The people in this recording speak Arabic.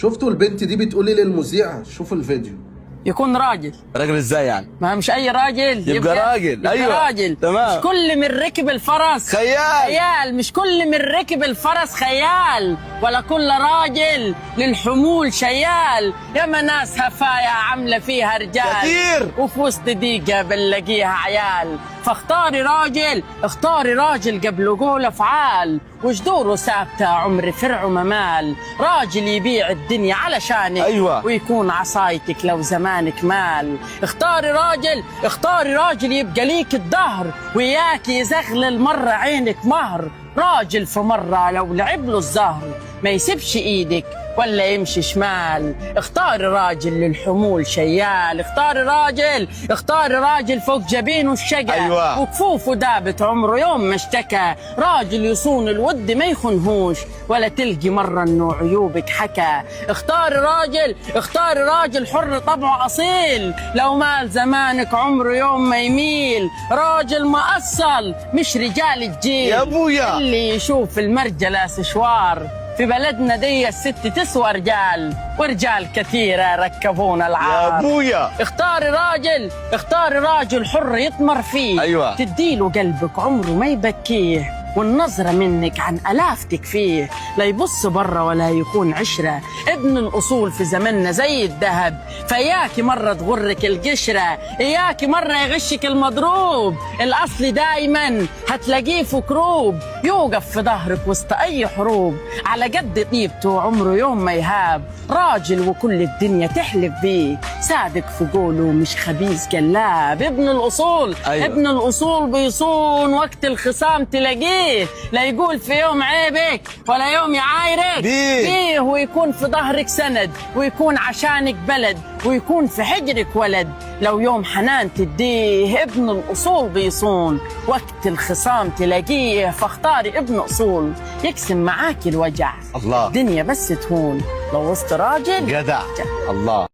شفتوا البنت دي بتقولي للمذيع؟ شوفوا الفيديو. يكون راجل. راجل ازاي يعني؟ ما مش اي راجل يبقى راجل. ايوه راجل. تمام. مش كل من ركب الفرس خيال، مش كل من ركب الفرس خيال، ولا كل راجل للحمول شيال. ياما ناس هفايا عامله فيها رجال كتير، وفي وسط دقيقه بنلاقيها عيال. فاختاري راجل، اختاري راجل قبل قول افعال، وجذوره ثابته عمر فرعه ممال. راجل يبيع الدنيا علشانك، أيوة. ويكون عصايتك لو زمانك مال. اختاري راجل، اختاري راجل يبقى ليك الدهر، وياك يزغلل مرة عينك مهر. راجل في مرة لو لعب له الزهر ما يسيبش ايدك ولا يمشي شمال. اختاري راجل للحمول شيال، اختاري راجل، اختاري راجل فوق جبينه الشقا، أيوة. وكفوفه دابت عمره يوم ما اشتكى. راجل يصون الود ما يخنهوش، ولا تلقي مرة انه عيوبك حكى. اختاري راجل، اختاري راجل حر طبعه اصيل، لو مال زمانك عمره يوم ما يميل. راجل مأصل مش رجال الجيل يا ابويا، اللي يشوف المرجلة سشوار. في بلدنا دي الست تسوى رجال، ورجال كثيرة ركبونا العار. يا ابويا اختاري راجل، اختاري راجل حر يطمر فيه. أيوة. تديله قلبك عمره ما يبكيه، والنظرة منك عن ألاف تكفيه. لا يبص برا ولا يكون عشرة، ابن الأصول في زمننا زي الذهب. فإياكي مرة تغرك القشرة، إياكي مرة يغشك المضروب. الأصل دايما هتلاقيه في كروب، يوقف في ظهرك وسط أي حروب. على قد طيبته عمره يوم ما يهاب. راجل وكل الدنيا تحلف بيه، صادق في قوله مش خبيث قلاب. ابن الأصول، أيوة. ابن الأصول بيصون وقت الخصام تلاقيه، لا يقول في يوم عيبك ولا يوم يعايرك بيه. ويكون في ظهرك سند، ويكون عشانك بلد، ويكون في حجرك ولد. لو يوم حنان تديه، ابن الأصول بيصون وقت الخصام تلاقيه. فاختاري ابن أصول يقسم معاك الوجع، الله. الدنيا بس تهون لو وسط راجل جدع. الله.